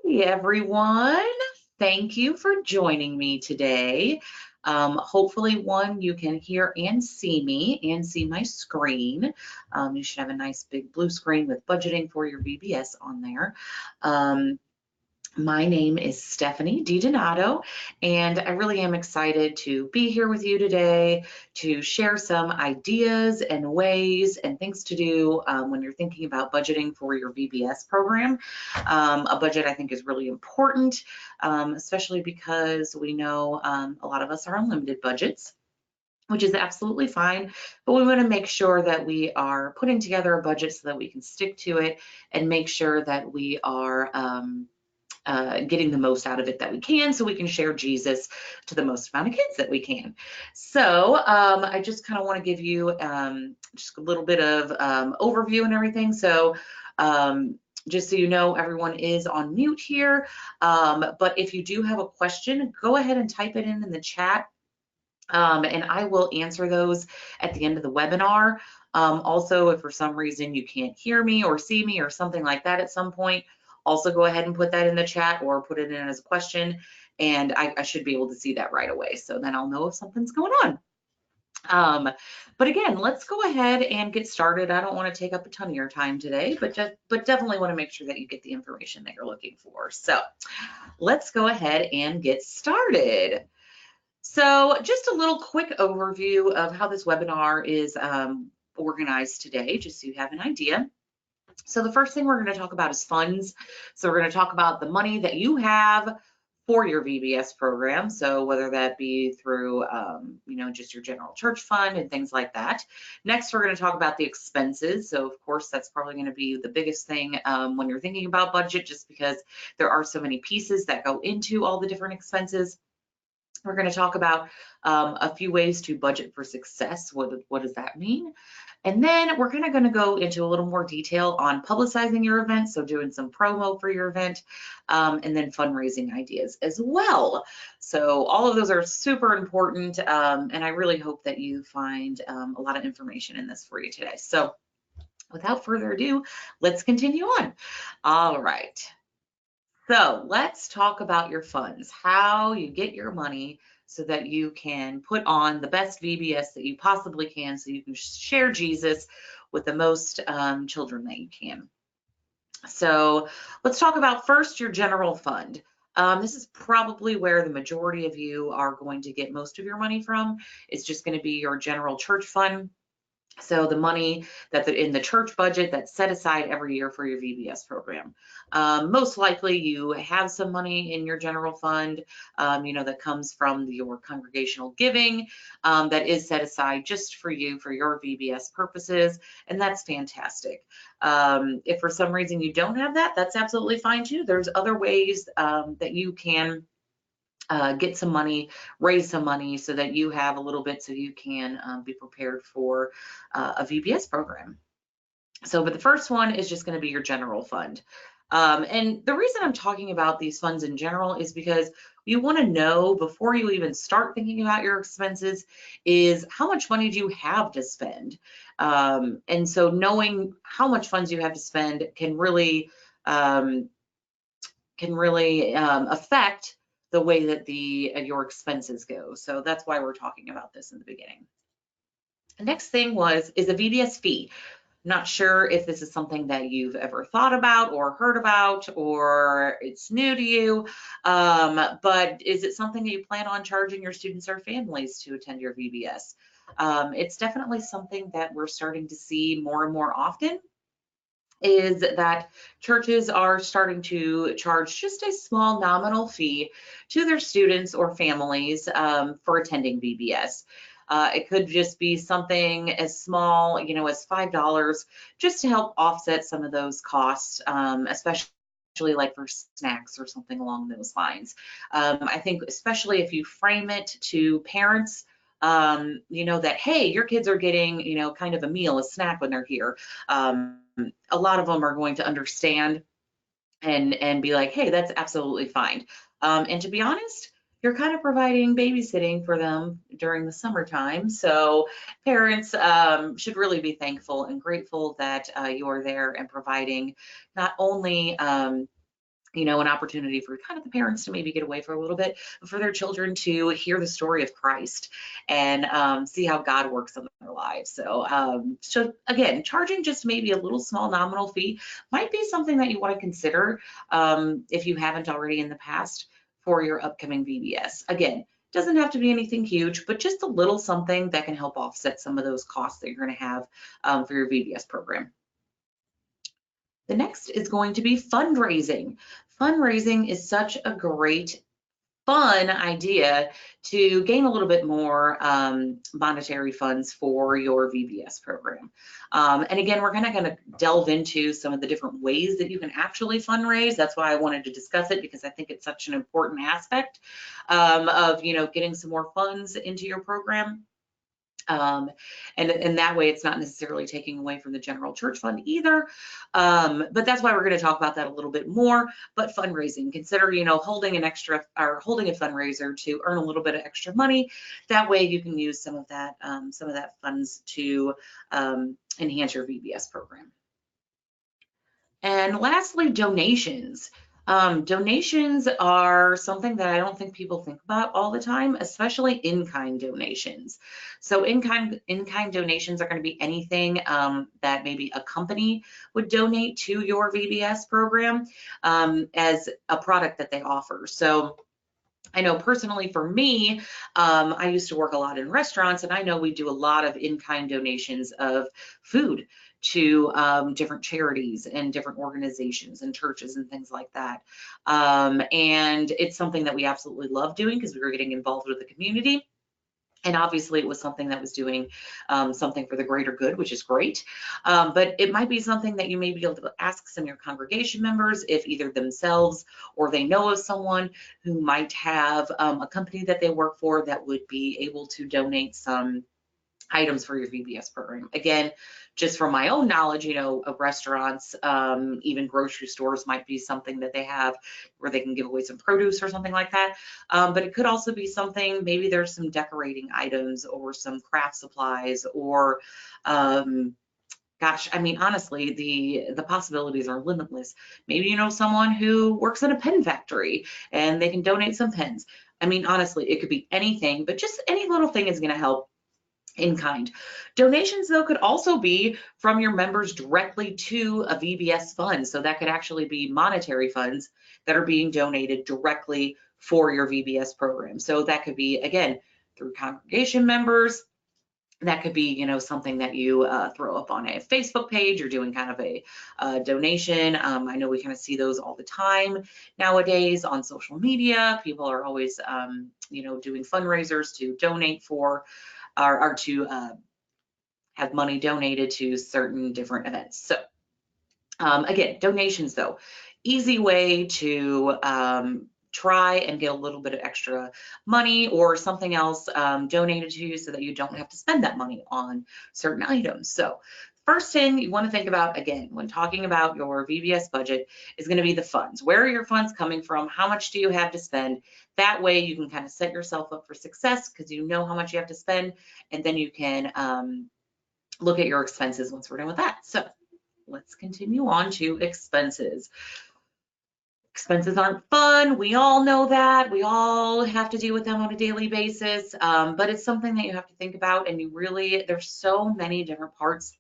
Hey everyone, thank you for joining me today. Hopefully, you can hear and see me and see my screen. You should have a nice big blue screen with budgeting for your VBS on there. Um, my name is Stephanie DiDonato, and I really am excited to be here with you today to share some ideas and ways and things to do when you're thinking about budgeting for your VBS program. A budget I think is really important, especially because we know a lot of us are on limited budgets, which is absolutely fine, but we want to make sure that we are putting together a budget so that we can stick to it and make sure that we are getting the most out of it that we can so we can share Jesus to the most amount of kids that we can. So I just kind of want to give you just a little bit of overview and everything. So just so you know, everyone is on mute here. But if you do have a question, go ahead and type it in the chat. And I will answer those at the end of the webinar. Also, if for some reason you can't hear me or see me or something like that at some point, also go ahead and put that in the chat or put it in as a question, and I should be able to see that right away. So then I'll know if something's going on. But again, let's go ahead and get started. I don't want to take up a ton of your time today, but definitely want to make sure that you get the information that you're looking for. So let's go ahead and get started. So just a little quick overview of how this webinar is organized today, just so you have an idea. So the first thing we're going to talk about is funds. So we're going to talk about the money that you have for your VBS program. So whether that be through, just your general church fund and things like that. Next, we're going to talk about the expenses. So of course, that's probably going to be the biggest thing when you're thinking about budget, just because there are so many pieces that go into all the different expenses. We're going to talk about a few ways to budget for success. What does that mean? And then we're kind of going to go into a little more detail on publicizing your event, so doing some promo for your event, and then fundraising ideas as well. So all of those are super important, and I really hope that you find a lot of information in this for you today. So without further ado, let's continue on. All right. So let's talk about your funds, how you get your money so that you can put on the best VBS that you possibly can so you can share Jesus with the most children that you can. So let's talk about first your general fund. This is probably where the majority of you are going to get most of your money from. It's just going to be your general church fund. So the money that in the church budget that's set aside every year for your VBS program. Most likely you have some money in your general fund, that comes from your congregational giving that is set aside just for you for your VBS purposes, and that's fantastic. If for some reason you don't have that, that's absolutely fine too. There's other ways that you can get some money, raise some money so that you have a little bit so you can be prepared for a VBS program. So, but the first one is just going to be your general fund. And the reason I'm talking about these funds in general is because you want to know before you even start thinking about your expenses is how much money do you have to spend? And so knowing how much funds you have to spend can really affect the way that your expenses go. So that's why we're talking about this in the beginning. The next thing is a VBS fee. Not sure if this is something that you've ever thought about or heard about, or it's new to you, but is it something that you plan on charging your students or families to attend your VBS? It's definitely something that we're starting to see more and more often, is that churches are starting to charge just a small nominal fee to their students or families for attending VBS. It could just be something as small, as $5, just to help offset some of those costs, especially like for snacks or something along those lines. I think especially if you frame it to parents, that, hey, your kids are getting, kind of a meal, a snack when they're here. A lot of them are going to understand and be like, hey, that's absolutely fine. And to be honest, you're kind of providing babysitting for them during the summertime. So parents should really be thankful and grateful that you are there and providing not only an opportunity for kind of the parents to maybe get away for a little bit, for their children to hear the story of Christ and see how God works in their lives. So again, charging just maybe a little small nominal fee might be something that you want to consider if you haven't already in the past for your upcoming VBS. Again, doesn't have to be anything huge, but just a little something that can help offset some of those costs that you're going to have for your VBS program. The next is going to be fundraising. Fundraising is such a great, fun idea to gain a little bit more monetary funds for your VBS program. And again, we're kind of going to delve into some of the different ways that you can actually fundraise. That's why I wanted to discuss it, because I think it's such an important aspect of, getting some more funds into your program. And that way it's not necessarily taking away from the general church fund either. But that's why we're going to talk about that a little bit more. But fundraising, consider, holding a fundraiser to earn a little bit of extra money. That way you can use some of that funds to enhance your VBS program. And lastly, donations. Donations are something that I don't think people think about all the time, especially in-kind donations. So in-kind donations are going to be anything that maybe a company would donate to your VBS program as a product that they offer. So I know personally for me, I used to work a lot in restaurants, and I know we do a lot of in-kind donations of food to different charities and different organizations and churches and things like that. And it's something that we absolutely love doing because we were getting involved with the community. And obviously it was something that was doing something for the greater good, which is great. But it might be something that you may be able to ask some of your congregation members if either themselves or they know of someone who might have a company that they work for that would be able to donate some items for your VBS program. Again, just from my own knowledge, of restaurants, even grocery stores might be something that they have where they can give away some produce or something like that. But it could also be something, maybe there's some decorating items or some craft supplies or, gosh, I mean, honestly, the possibilities are limitless. Maybe you know someone who works in a pen factory and they can donate some pens. I mean, honestly, it could be anything, but just any little thing is going to help in kind. Donations, though, could also be from your members directly to a VBS fund. So that could actually be monetary funds that are being donated directly for your VBS program. So that could be, again, through congregation members. That could be, something that you throw up on a Facebook page. You're doing kind of a donation. I know we kind of see those all the time nowadays on social media. People are always, doing fundraisers to donate for or to have money donated to certain different events. So again, donations though, easy way to try and get a little bit of extra money or something else donated to you so that you don't have to spend that money on certain items. So first thing you want to think about, again, when talking about your VBS budget is going to be the funds. Where are your funds coming from? How much do you have to spend? That way you can kind of set yourself up for success because you know how much you have to spend, and then you can look at your expenses once we're done with that. So let's continue on to expenses. Expenses aren't fun. We all know that. We all have to deal with them on a daily basis, but it's something that you have to think about, and there's so many different parts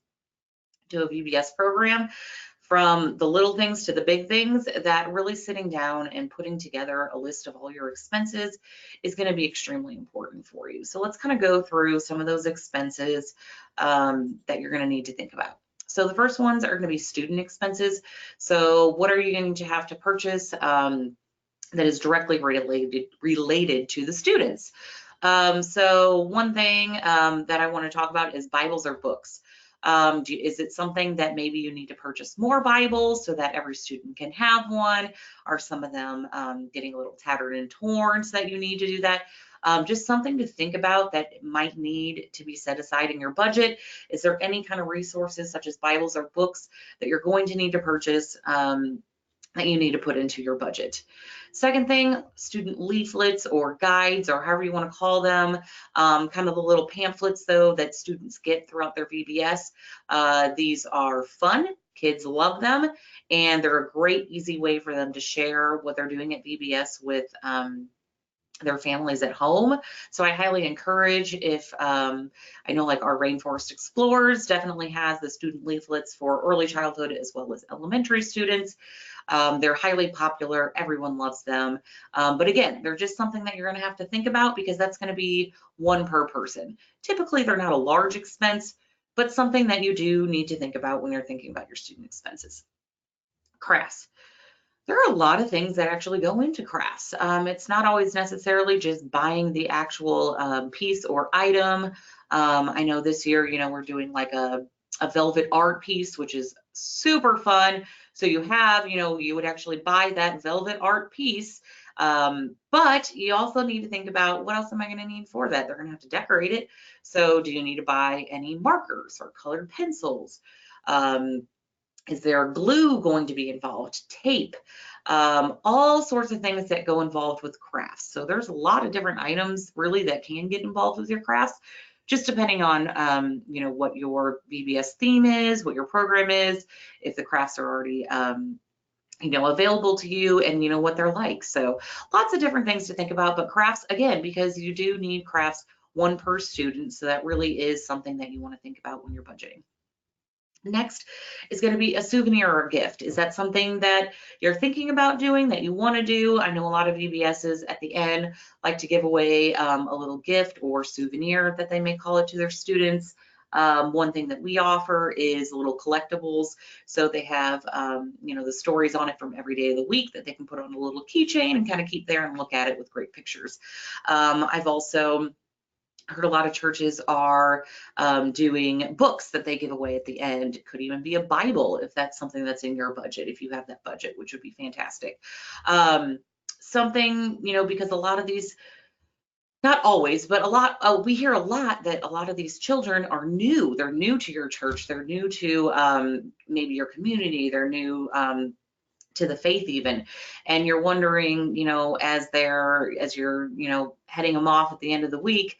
to a VBS program, from the little things to the big things, that really sitting down and putting together a list of all your expenses is going to be extremely important for you. So let's kind of go through some of those expenses that you're going to need to think about. So the first ones are going to be student expenses. So what are you going to have to purchase that is directly related to the students? So one thing that I want to talk about is Bibles or books. Is it something that maybe you need to purchase more Bibles so that every student can have one? Are some of them getting a little tattered and torn so that you need to do that? Just something to think about that might need to be set aside in your budget. Is there any kind of resources such as Bibles or books that you're going to need to purchase that you need to put into your budget? Second thing, student leaflets or guides, or however you want to call them, kind of the little pamphlets though that students get throughout their VBS. These are fun. Kids love them, and they're a great, easy way for them to share what they're doing at VBS with their families at home. So I highly encourage, if I know like our Rainforest Explorers definitely has the student leaflets for early childhood as well as elementary students. They're highly popular. Everyone loves them. But again, they're just something that you're going to have to think about, because that's going to be one per person. Typically, they're not a large expense, but something that you do need to think about when you're thinking about your student expenses. Crafts. There are a lot of things that actually go into crafts. It's not always necessarily just buying the actual piece or item. I know this year, we're doing like a velvet art piece, which is super fun. So you have, you would actually buy that velvet art piece. But you also need to think about, what else am I going to need for that? They're going to have to decorate it. So do you need to buy any markers or colored pencils? Is there glue going to be involved? Tape? All sorts of things that go involved with crafts. So there's a lot of different items really that can get involved with your crafts, just depending on what your VBS theme is, what your program is, if the crafts are already available to you, and what they're like. So lots of different things to think about, but crafts, again, because you do need crafts, one per student, so that really is something that you want to think about when you're budgeting. Next is going to be a souvenir or a gift. Is that something that you're thinking about doing, that you want to do? I know a lot of VBSs at the end like to give away a little gift or souvenir that they may call it to their students. One thing that we offer is little collectibles. So they have, the stories on it from every day of the week that they can put on a little keychain and kind of keep there and look at it with great pictures. I've also heard a lot of churches are doing books that they give away at the end. It could even be a Bible, if that's something that's in your budget, if you have that budget, which would be fantastic. Something, because a lot of these, not always, but a lot, we hear a lot that a lot of these children are new. They're new to your church. They're new to maybe your community. They're new to the faith even. And you're wondering, as you're, heading them off at the end of the week,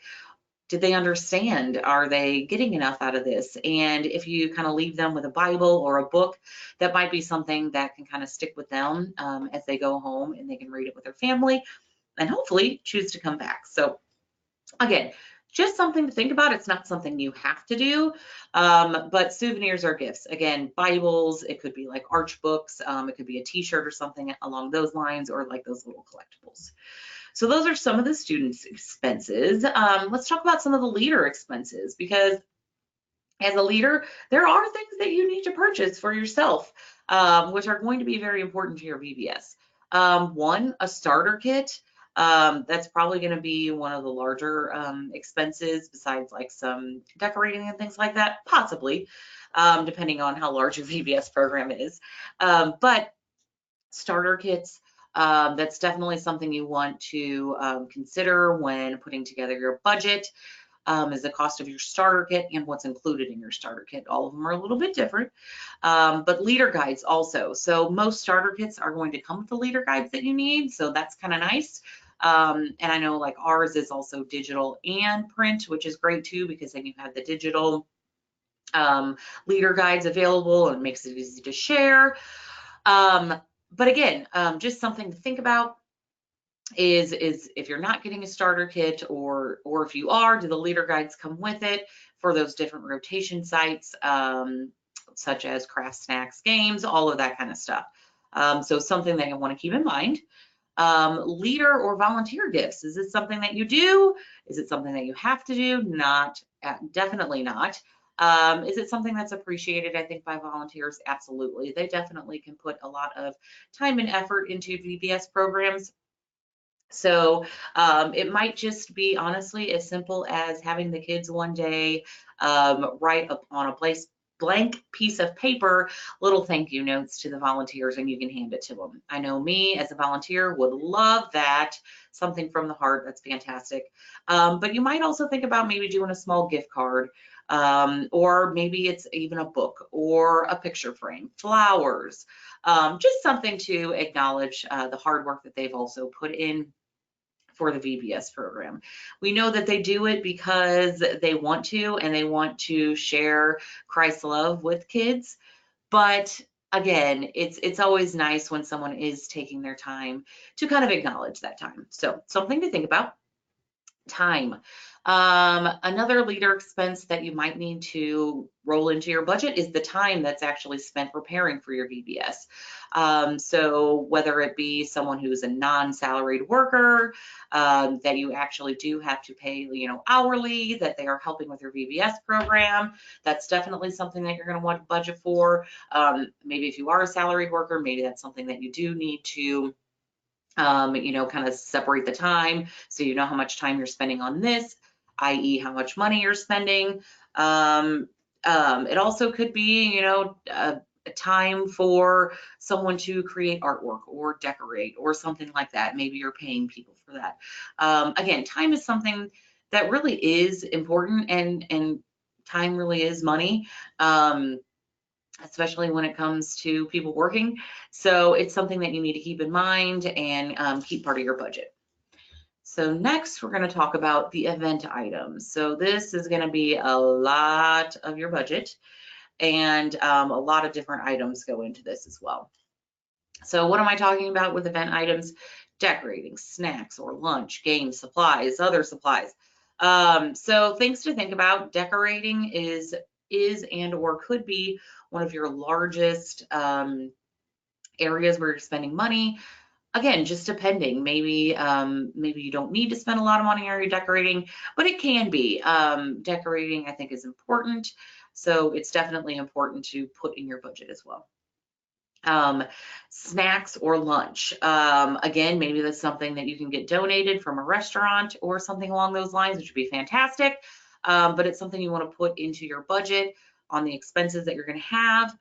did they understand? Are they getting enough out of this? And if you kind of leave them with a Bible or a book, that might be something that can kind of stick with them as they go home, and they can read it with their family and hopefully choose to come back. So again, just something to think about. It's not something you have to do, but souvenirs are gifts. Again, Bibles, it could be like arch books, it could be a t-shirt or something along those lines, or like those little collectibles. So those are some of the students' expenses. Let's talk about some of the leader expenses, because as a leader, there are things that you need to purchase for yourself, which are going to be very important to your VBS. One, a starter kit. That's probably going to be one of the larger expenses, besides like some decorating and things like that, possibly, depending on how large your VBS program is. But starter kits, that's definitely something you want to consider when putting together your budget, is the cost of your starter kit and what's included in your starter kit. All of them are a little bit different, but leader guides also. So most starter kits are going to come with the leader guides that you need, so that's kind of nice. And I know like ours is also digital and print, which is great too, because then you have the digital leader guides available, and it makes it easy to share. But again, just something to think about is if you're not getting a starter kit, or if you are, do the leader guides come with it for those different rotation sites, such as crafts, snacks, games, all of that kind of stuff. So something that you want to keep in mind. Leader or volunteer gifts. Is it something that you do? Is it something that you have to do? Not, definitely not. Is it something that's appreciated, I think, by volunteers? Absolutely. They definitely can put a lot of time and effort into VBS programs. So it might just be honestly as simple as having the kids one day write up on a blank piece of paper little thank you notes to the volunteers, and you can hand it to them. I know me as a volunteer would love that. Something from the heart. That's fantastic. But you might also think about maybe doing a small gift card, or maybe it's even a book or a picture frame, flowers, just something to acknowledge the hard work that they've also put in for the VBS program. We know that they do it because they want to, and they want to share Christ's love with kids. But again, it's always nice when someone is taking their time to kind of acknowledge that time. So something to think about. Time. Another leader expense that you might need to roll into your budget is the time that's actually spent preparing for your VBS. So whether it be someone who's a non-salaried worker, that you actually do have to pay, hourly, that they are helping with your VBS program, that's definitely something that you're going to want to budget for. Maybe if you are a salaried worker, maybe that's something that you do need to kind of separate the time so you know how much time you're spending on this, i.e. how much money you're spending. It also could be, a time for someone to create artwork or decorate or something like that. Maybe you're paying people for that. Again, time is something that really is important, and time really is money. Especially when it comes to people working. So it's something that you need to keep in mind and keep part of your budget. So next, we're going to talk about the event items. So this is going to be a lot of your budget, and a lot of different items go into this as well. So what am I talking about with event items? Decorating, snacks or lunch, games, supplies, other supplies. So things to think about. Decorating is and or could be one of your largest areas where you're spending money. Again, just depending. Maybe you don't need to spend a lot of money on your decorating, but it can be. Decorating, I think, is important. So it's definitely important to put in your budget as well. Snacks or lunch. Again, maybe that's something that you can get donated from a restaurant or something along those lines, which would be fantastic. But it's something you want to put into your budget on the expenses that you're going to have.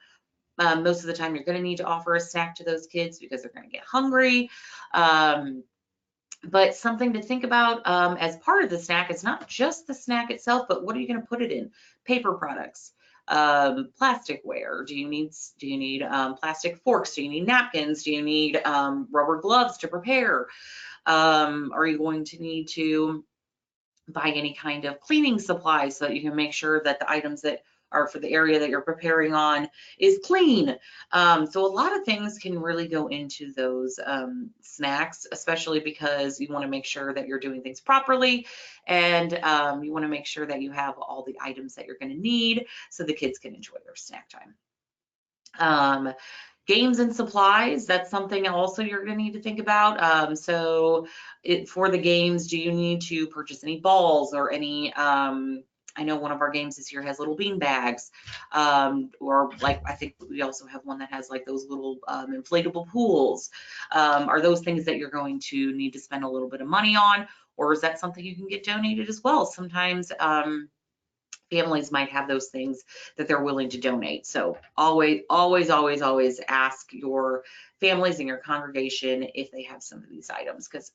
Most of the time, you're going to need to offer a snack to those kids because they're going to get hungry. But something to think about as part of the snack, it's not just the snack itself, but what are you going to put it in? Paper products, plasticware. Do you need plastic forks? Do you need napkins? Do you need rubber gloves to prepare? Are you going to need to buy any kind of cleaning supplies so that you can make sure that the items that are for the area that you're preparing on is clean? So a lot of things can really go into those snacks, especially because you want to make sure that you're doing things properly, and you want to make sure that you have all the items that you're going to need so the kids can enjoy their snack time. Games and supplies, that's something also you're going to need to think about. For the games, do you need to purchase any balls or any, I know one of our games this year has little bean bags, or like I think we also have one that has like those little inflatable pools. Are those things that you're going to need to spend a little bit of money on, or is that something you can get donated as well? Sometimes families might have those things that they're willing to donate. So always, always, always, always ask your families and your congregation if they have some of these items, because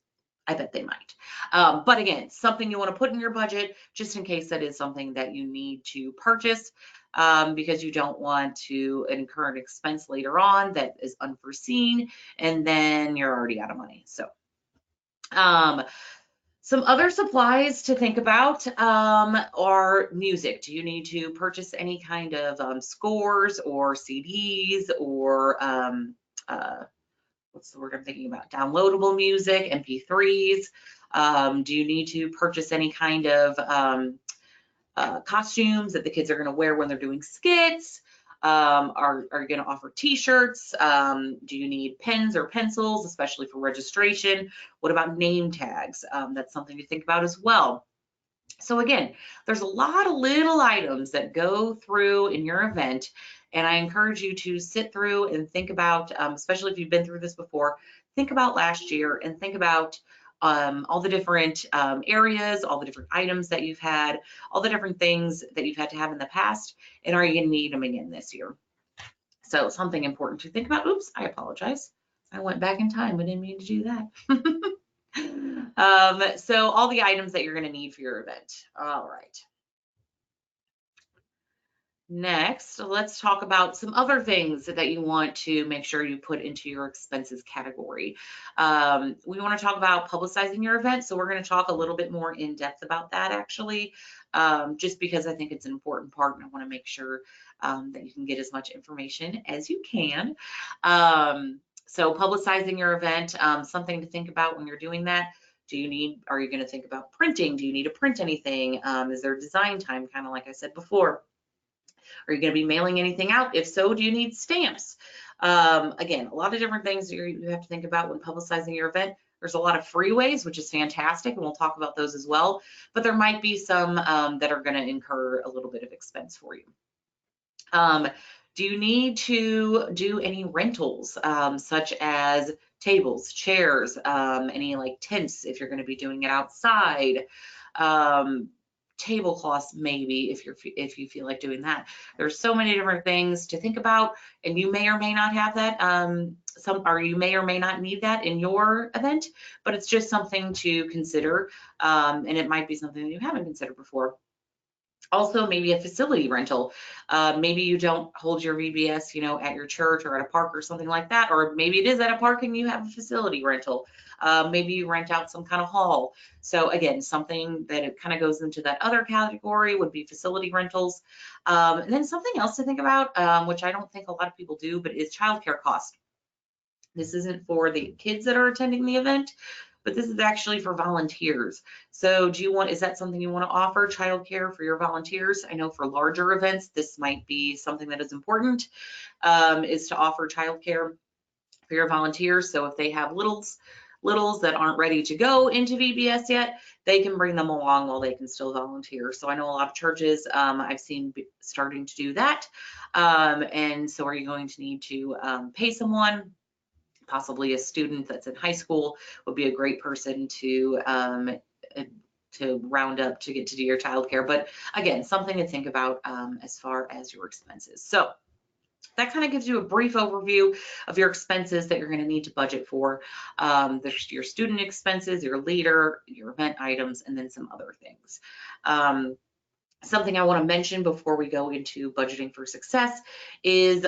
I bet they might. But again, something you want to put in your budget just in case that is something that you need to purchase, because you don't want to incur an expense later on that is unforeseen, and then you're already out of money. So some other supplies to think about are music. Do you need to purchase any kind of scores or CDs or what's the word I'm thinking about? Downloadable music, MP3s. Do you need to purchase any kind of costumes that the kids are going to wear when they're doing skits? Are you going to offer t-shirts? Do you need pens or pencils, especially for registration? What about name tags? That's something to think about as well. So again, there's a lot of little items that go through in your event, and I encourage you to sit through and think about, especially if you've been through this before, think about last year and think about all the different areas, all the different items that you've had, all the different things that you've had to have in the past, and are you going to need them again this year? So something important to think about. Oops, I apologize. I went back in time. I didn't mean to do that. So all the items that you're going to need for your event. All right. Next, let's talk about some other things that you want to make sure you put into your expenses category. We want to talk about publicizing your event, so we're going to talk a little bit more in depth about that actually, just because I think it's an important part and I want to make sure that you can get as much information as you can. So publicizing your event, something to think about when you're doing that. Are you going to think about printing? Do you need to print anything? Is there design time, kind of like I said before? Are you going to be mailing anything out? If so, do you need stamps? Again, a lot of different things you have to think about when publicizing your event. There's a lot of free ways, which is fantastic, and we'll talk about those as well. But there might be some that are going to incur a little bit of expense for you. Do you need to do any rentals, such as tables, chairs, any like tents if you're going to be doing it outside? Tablecloths maybe if you feel like doing that. There's so many different things to think about, and you may or may not have that. You may or may not need that in your event, but it's just something to consider, and it might be something that you haven't considered before. Also, maybe a facility rental. Maybe you don't hold your VBS, at your church or at a park or something like that, or maybe it is at a park and you have a facility rental. Maybe you rent out some kind of hall. So again, something that it kind of goes into that other category would be facility rentals. And then something else to think about, which I don't think a lot of people do, but is childcare cost. This isn't for the kids that are attending the event, but this is actually for volunteers. So is that something you want to offer, childcare for your volunteers? I know for larger events, this might be something that is important, is to offer childcare for your volunteers. So if they have littles that aren't ready to go into VBS yet, they can bring them along while they can still volunteer. So I know a lot of churches I've seen starting to do that. And so are you going to need to pay someone? Possibly a student that's in high school would be a great person to round up to get to do your childcare. But again, something to think about as far as your expenses. So that kind of gives you a brief overview of your expenses that you're going to need to budget for. There's your student expenses, your leader, your event items, and then some other things. Something I want to mention before we go into budgeting for success is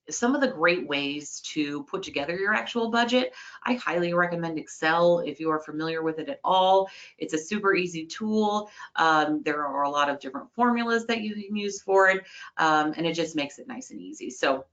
some of the great ways to put together your actual budget. I highly recommend Excel if you are familiar with it at all. It's a super easy tool. There are a lot of different formulas that you can use for it, and it just makes it nice and easy. So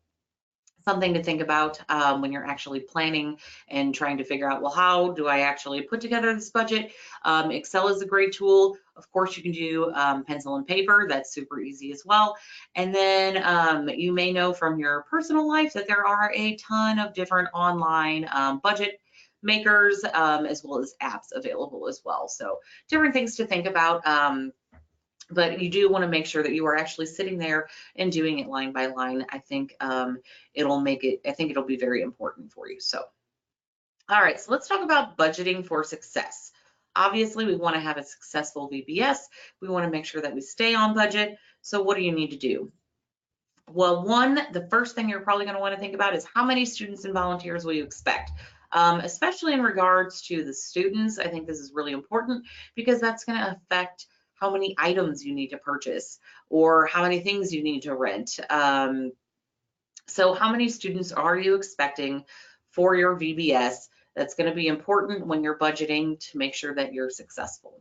something to think about when you're actually planning and trying to figure out, well, how do I actually put together this budget? Excel is a great tool. Of course, you can do pencil and paper. That's super easy as well. And then you may know from your personal life that there are a ton of different online budget makers as well as apps available as well. So different things to think about. But you do want to make sure that you are actually sitting there and doing it line by line. I think it'll be very important for you. So, all right, so let's talk about budgeting for success. Obviously, we want to have a successful VBS. We want to make sure that we stay on budget. So what do you need to do? Well, the first thing you're probably going to want to think about is how many students and volunteers will you expect? Especially in regards to the students, I think this is really important because that's going to affect how many items you need to purchase or how many things you need to rent. So how many students are you expecting for your VBS? That's going to be important when you're budgeting to make sure that you're successful.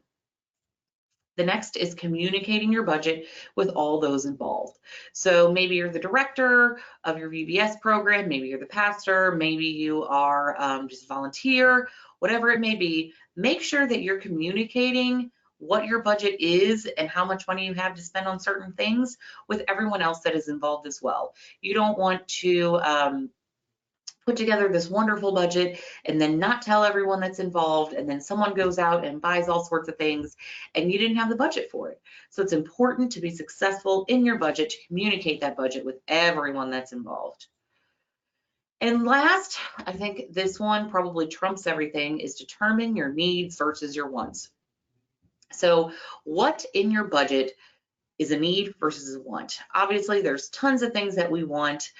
The next is communicating your budget with all those involved. So maybe you're the director of your VBS program, maybe you're the pastor, maybe you are just a volunteer, whatever it may be. Make sure that you're communicating what your budget is and how much money you have to spend on certain things with everyone else that is involved as well. You don't want to put together this wonderful budget and then not tell everyone that's involved, and then someone goes out and buys all sorts of things and you didn't have the budget for it. So it's important to be successful in your budget, to communicate that budget with everyone that's involved. And last, I think this one probably trumps everything, is determine your needs versus your wants. So what in your budget is a need versus a want? Obviously, there's tons of things that we want.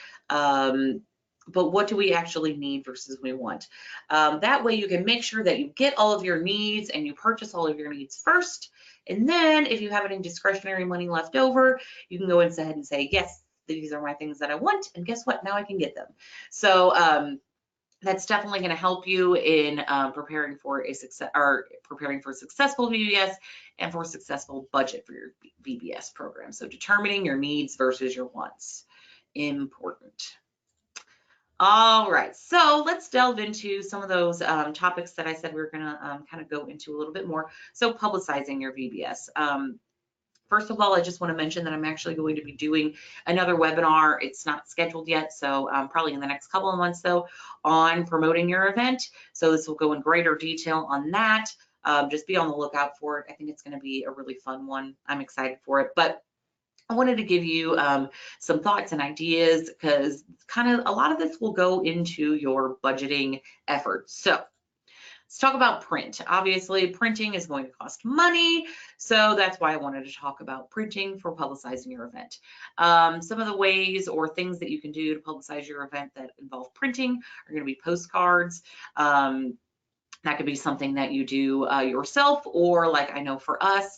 but what do we actually need versus we want? That way you can make sure that you get all of your needs and you purchase all of your needs first. And then if you have any discretionary money left over, you can go ahead and say, yes, these are my things that I want. And guess what? Now I can get them. So that's definitely going to help you in preparing for successful VBS and for a successful budget for your VBS program. So determining your needs versus your wants, important. All right, so let's delve into some of those topics that I said we were going to kind of go into a little bit more. So publicizing your VBS. First of all, I just want to mention that I'm actually going to be doing another webinar. It's not scheduled yet, so probably in the next couple of months though, on promoting your event. So this will go in greater detail on that. Just be on the lookout for it. I think it's going to be a really fun one. I'm excited for it. But I wanted to give you some thoughts and ideas because kind of a lot of this will go into your budgeting efforts. So let's talk about print. Obviously, printing is going to cost money, so that's why I wanted to talk about printing for publicizing your event. Some of the ways or things that you can do to publicize your event that involve printing are going to be postcards. That could be something that you do yourself, or like I know for us,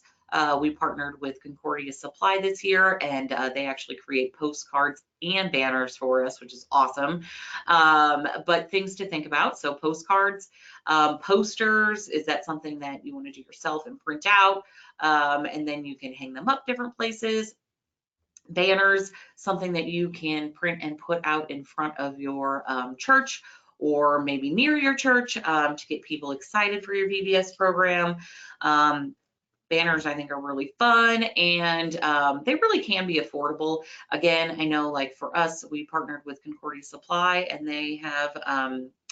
we partnered with Concordia Supply this year, and they actually create postcards and banners for us, which is awesome. But things to think about, so postcards, posters, is that something that you want to do yourself and print out, and then you can hang them up different places. Banners, something that you can print and put out in front of your church or maybe near your church to get people excited for your VBS program. Banners I think are really fun, and they really can be affordable. Again, I know like for us, we partnered with Concordia Supply, and they have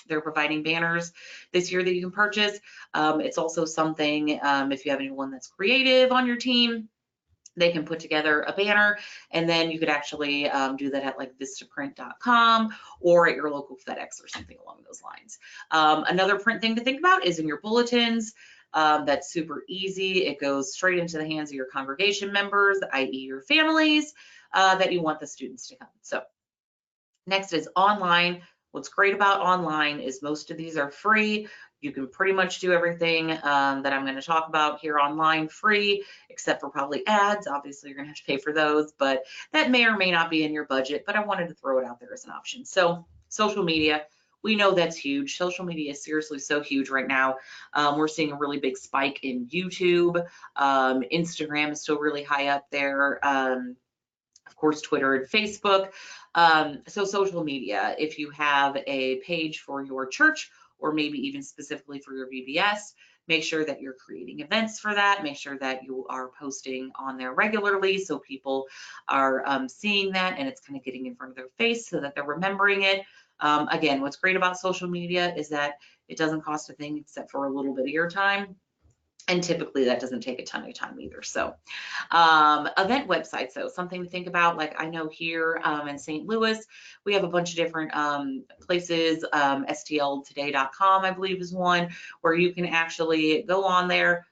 they're providing banners this year that you can purchase. It's also something if you have anyone that's creative on your team, they can put together a banner, and then you could actually do that at like vistaprint.com or at your local FedEx or something along those lines. Another print thing to think about is in your bulletins. That's super easy. It goes straight into the hands of your congregation members, i.e. your families, that you want the students to come. So next is online. What's great about online is most of these are free. You can pretty much do everything that I'm going to talk about here online free, except for probably ads. Obviously, you're going to have to pay for those, but that may or may not be in your budget, but I wanted to throw it out there as an option. So social media, we know that's huge. Social media is seriously so huge right now. We're seeing a really big spike in YouTube. Instagram is still really high up there. Of course, Twitter and Facebook. So social media, if you have a page for your church, or maybe even specifically for your VBS, make sure that you're creating events for that. Make sure that you are posting on there regularly so people are seeing that and it's kind of getting in front of their face so that they're remembering it. Again, what's great about social media is that it doesn't cost a thing except for a little bit of your time. And typically that doesn't take a ton of time either. So event websites, though, something to think about. Like I know here in St. Louis, we have a bunch of different places. STLtoday.com, I believe, is one where you can actually go on there,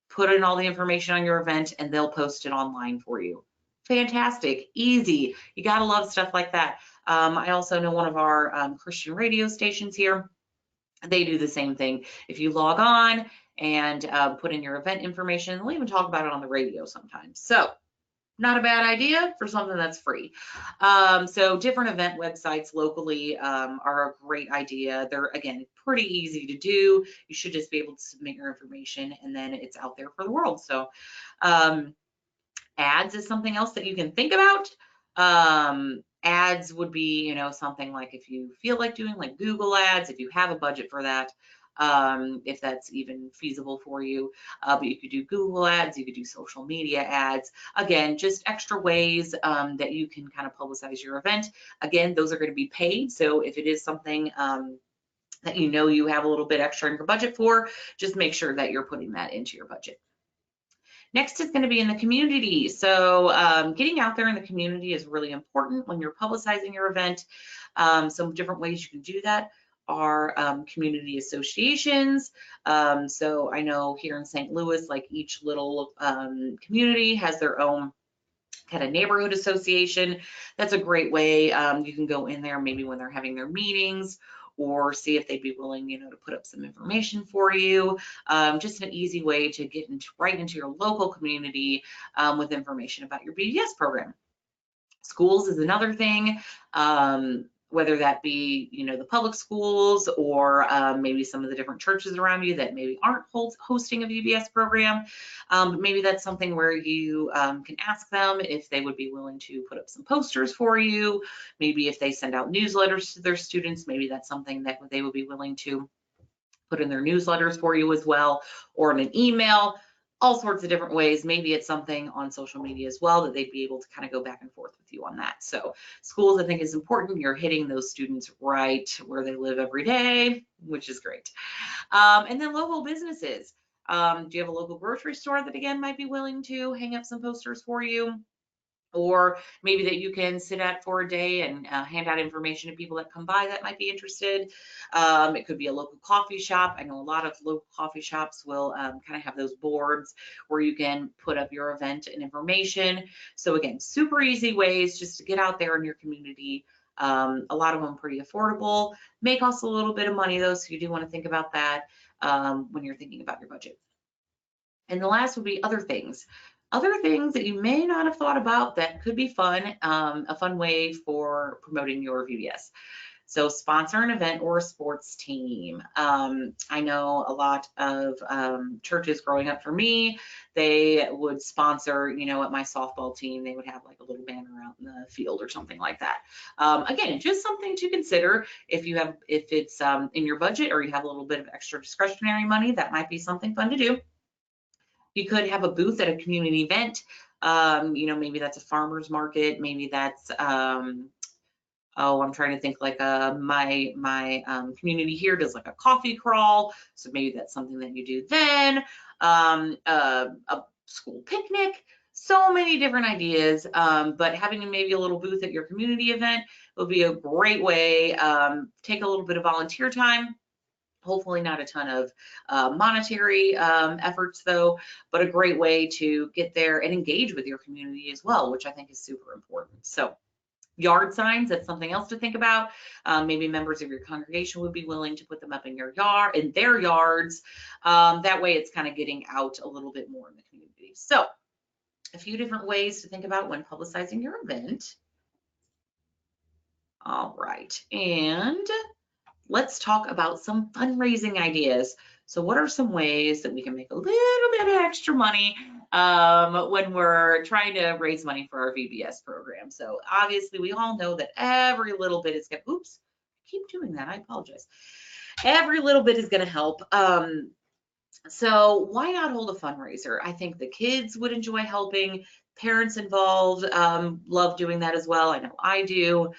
put in all the information on your event, and they'll post it online for you. Fantastic, easy. You gotta love stuff like that. I also know one of our Christian radio stations here. They do the same thing. If you log on and put in your event information, they'll even talk about it on the radio sometimes. So not a bad idea for something that's free. So different event websites locally are a great idea. They're, again, pretty easy to do. You should just be able to submit your information and then it's out there for the world. So ads is something else that you can think about. Ads would be, you know, something like if you feel like doing like Google ads, if you have a budget for that, if that's even feasible for you. But you could do Google ads, you could do social media ads. Again, just extra ways that you can kind of publicize your event. Again, those are going to be paid. So if it is something that you know you have a little bit extra in your budget for, just make sure that you're putting that into your budget. Next is going to be in the community. So getting out there in the community is really important when you're publicizing your event. Some different ways you can do that are community associations. So I know here in St. Louis, like each little community has their own kind of neighborhood association. That's a great way. You can go in there maybe when they're having their meetings, or see if they'd be willing, to put up some information for you. Just an easy way to get right into your local community with information about your VBS program. Schools is another thing, whether that be, the public schools, or maybe some of the different churches around you that maybe aren't hosting a VBS program. Maybe that's something where you can ask them if they would be willing to put up some posters for you. Maybe if they send out newsletters to their students, maybe that's something that they would be willing to put in their newsletters for you as well, or in an email. All sorts of different ways. Maybe it's something on social media as well that they'd be able to kind of go back and forth with you on that. So schools, I think, is important. You're hitting those students right where they live every day, which is great. And then local businesses. Do you have a local grocery store that, again, might be willing to hang up some posters for you? Or maybe that you can sit at for a day and hand out information to people that come by that might be interested. It could be a local coffee shop. I know a lot of local coffee shops will kind of have those boards where you can put up your event and information. So again, super easy ways just to get out there in your community. A lot of them pretty affordable, may cost a little bit of money though, so you do want to think about that when you're thinking about your budget. And the last would be other things. Other things that you may not have thought about that could be fun, a fun way for promoting your VBS. So sponsor an event or a sports team. I know a lot of churches growing up for me, they would sponsor, at my softball team, they would have like a little banner out in the field or something like that. Again, just something to consider if it's in your budget, or you have a little bit of extra discretionary money, that might be something fun to do. You could have a booth at a community event. Maybe that's a farmer's market. Maybe that's, I'm trying to think, like my community here does like a coffee crawl. So maybe that's something that you do then. A school picnic. So many different ideas, but having maybe a little booth at your community event will be a great way. Take a little bit of volunteer time. Hopefully not a ton of monetary efforts though, but a great way to get there and engage with your community as well, which I think is super important. So yard signs, that's something else to think about. Maybe members of your congregation would be willing to put them up in your yard, in their yards. That way it's kind of getting out a little bit more in the community. So a few different ways to think about when publicizing your event. All right, and let's talk about some fundraising ideas. So what are some ways that we can make a little bit of extra money when we're trying to raise money for our VBS program? So obviously we all know that every little bit is gonna, oops, I keep doing that, I apologize. Every little bit is gonna help. So why not hold a fundraiser? I think the kids would enjoy helping. Parents involved love doing that as well. I know I do.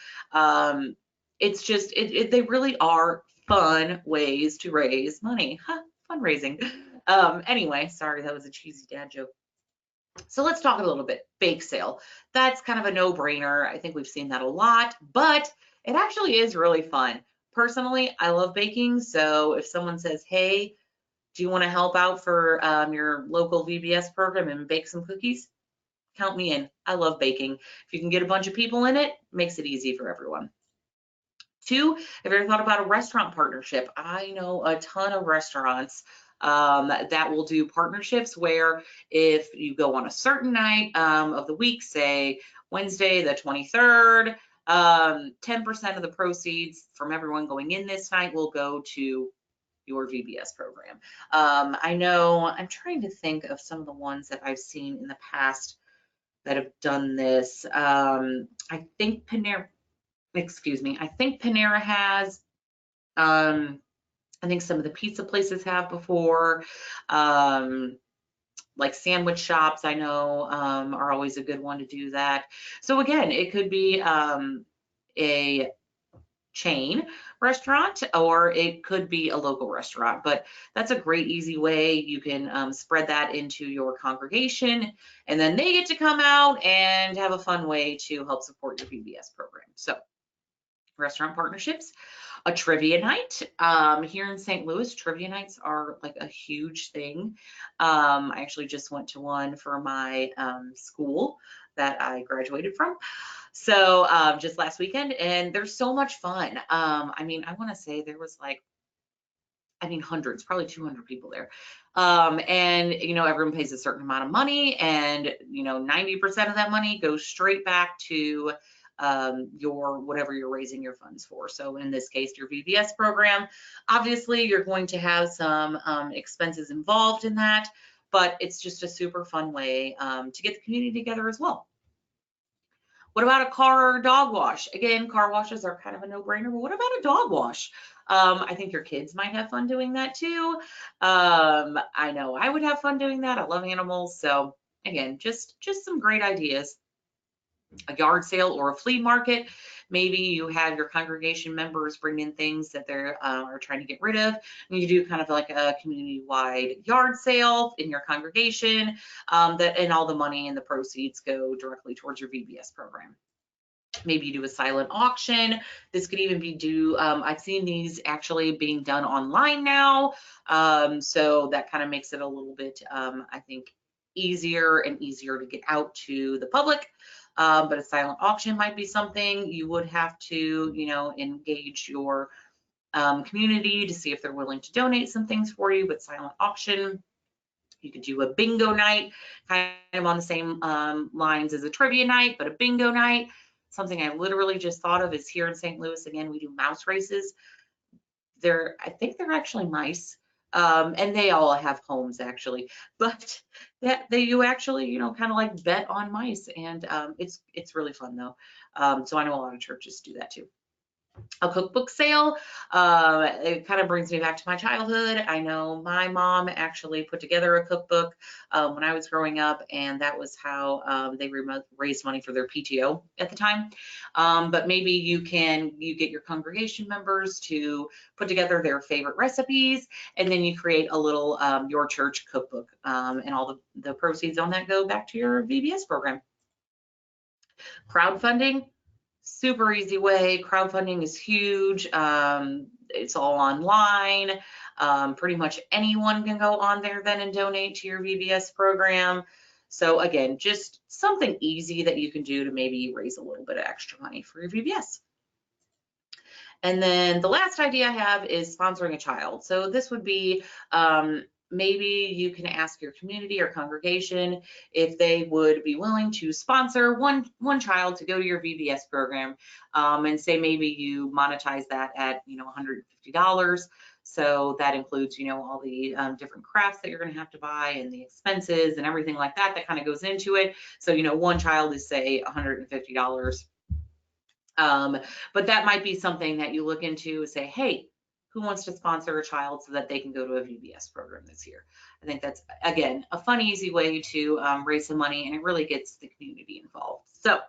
It's just, they really are fun ways to raise money. Fundraising. Anyway, sorry, that was a cheesy dad joke. So let's talk a little bit. Bake sale. That's kind of a no-brainer. I think we've seen that a lot, but it actually is really fun. Personally, I love baking. So if someone says, hey, do you want to help out for your local VBS program and bake some cookies? Count me in. I love baking. If you can get a bunch of people in it, makes it easy for everyone. 2, have you ever thought about a restaurant partnership? I know a ton of restaurants that will do partnerships where if you go on a certain night of the week, say Wednesday the 23rd, 10% of the proceeds from everyone going in this night will go to your VBS program. I know, I'm trying to think of some of the ones that I've seen in the past that have done this. I think Panera has. I think some of the pizza places have before. Like sandwich shops, I know are always a good one to do that. So again, it could be a chain restaurant, or it could be a local restaurant, but that's a great easy way. You can spread that into your congregation, and then they get to come out and have a fun way to help support your VBS program. So restaurant partnerships. A trivia night. Here in St. Louis, trivia nights are like a huge thing. I actually just went to one for my school that I graduated from. So just last weekend, and they're so much fun. I mean, I want to say there was like, I mean, hundreds, probably 200 people there. And, everyone pays a certain amount of money, and, 90% of that money goes straight back to your whatever you're raising your funds for. So in this case, your VBS program. Obviously, you're going to have some expenses involved in that, but it's just a super fun way to get the community together as well. What about a car or dog wash? Again, car washes are kind of a no-brainer, but what about a dog wash? I think your kids might have fun doing that too. I know I would have fun doing that. I love animals. So again, just some great ideas. A yard sale or a flea market. Maybe you have your congregation members bring in things that they're are trying to get rid of, and you do kind of like a community-wide yard sale in your congregation, and all the money and the proceeds go directly towards your VBS program. Maybe you do a silent auction. This could even be I've seen these actually being done online now. So that kind of makes it a little bit, I think, easier and easier to get out to the public. But a silent auction might be something you would have to, engage your community to see if they're willing to donate some things for you. But silent auction, you could do a bingo night, kind of on the same lines as a trivia night, but a bingo night. Something I literally just thought of is here in St. Louis, again, we do mouse races. I think they're actually mice, and they all have homes actually, but you actually, kind of like bet on mice, and it's really fun though. So I know a lot of churches do that too. A cookbook sale. It kind of brings me back to my childhood. I know my mom actually put together a cookbook when I was growing up, and that was how they raised money for their PTO at the time. But maybe you get your congregation members to put together their favorite recipes, and then you create a little your church cookbook, and all the proceeds on that go back to your VBS program. Crowdfunding. Super easy way. Crowdfunding is huge. It's all online. Pretty much anyone can go on there then and donate to your VBS program. So again, just something easy that you can do to maybe raise a little bit of extra money for your VBS. And then the last idea I have is sponsoring a child. So this would be maybe you can ask your community or congregation if they would be willing to sponsor one child to go to your VBS program, and say maybe you monetize that at $150. So that includes all the different crafts that you're going to have to buy and the expenses and everything like that kind of goes into it. So one child is say $150. But that might be something that you look into, say, hey, who wants to sponsor a child so that they can go to a VBS program this year? I think that's, again, a fun, easy way to raise some money, and it really gets the community involved. So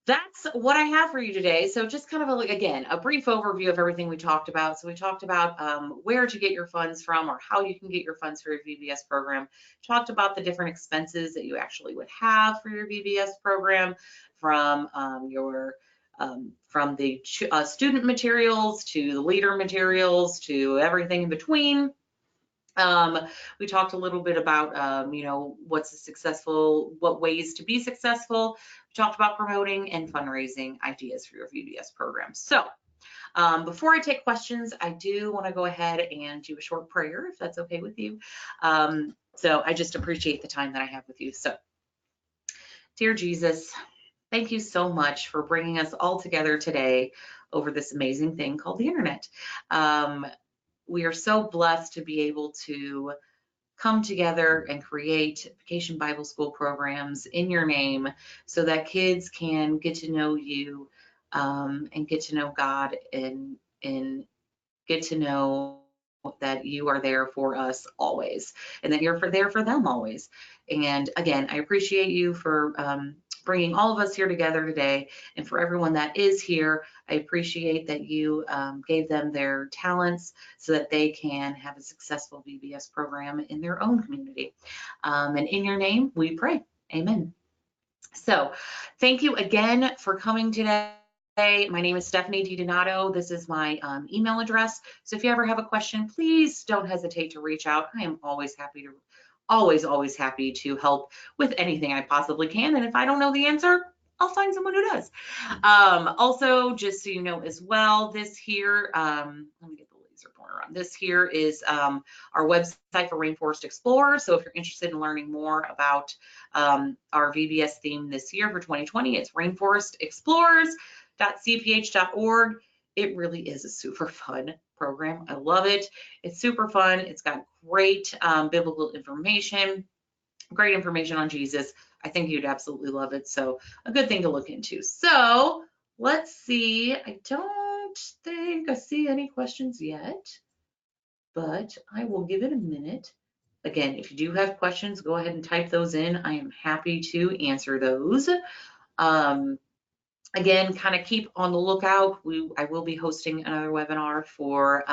that's what I have for you today. So just kind of again, a brief overview of everything we talked about. So we talked about where to get your funds from, or how you can get your funds for your VBS program. Talked about the different expenses that you actually would have for your VBS program, from the student materials to the leader materials to everything in between. We talked a little bit about, what ways to be successful. We talked about promoting and fundraising ideas for your VBS program. So before I take questions, I do want to go ahead and do a short prayer, if that's okay with you. So I just appreciate the time that I have with you. So, dear Jesus, thank you so much for bringing us all together today over this amazing thing called the internet. We are so blessed to be able to come together and create Vacation Bible School programs in your name so that kids can get to know you, and get to know God, and get to know that you are there for us always, and that you're there for them always. And again, I appreciate you for bringing all of us here together today, and for everyone that is here, I appreciate that you gave them their talents so that they can have a successful VBS program in their own community. And in your name, we pray. Amen. So thank you again for coming today. My name is Stephanie DiDonato. This is my email address. So if you ever have a question, please don't hesitate to reach out. I am always happy to, always happy to help with anything I possibly can. And if I don't know the answer, I'll find someone who does. Also, just so you know as well, this here, let me get the laser pointer on. This here is our website for Rainforest Explorers. So if you're interested in learning more about our VBS theme this year for 2020, it's Rainforest Explorers .cph.org. It really is a super fun program. I love it. It's super fun. It's got great biblical information, great information on Jesus. I think you'd absolutely love it. So a good thing to look into. So let's see. I don't think I see any questions yet, but I will give it a minute. Again, if you do have questions, go ahead and type those in. I am happy to answer those. Again, kind of keep on the lookout. I will be hosting another webinar for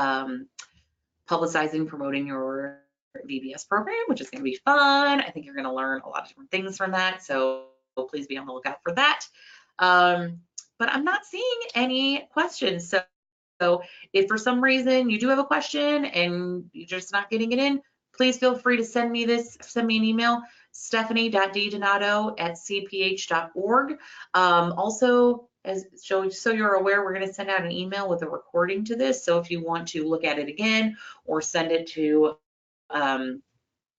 publicizing, promoting your VBS program, which is going to be fun. I think you're going to learn a lot of different things from that. So please be on the lookout for that. But I'm not seeing any questions. So if for some reason you do have a question and you're just not getting it in, please feel free to send me an email, stephanie.ddonato@cph.org. Also, so you're aware, we're going to send out an email with a recording to this. So if you want to look at it again or send it to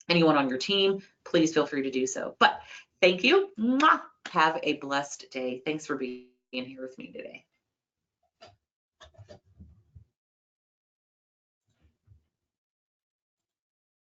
anyone on your team, please feel free to do so. But thank you. Have a blessed day. Thanks for being here with me today.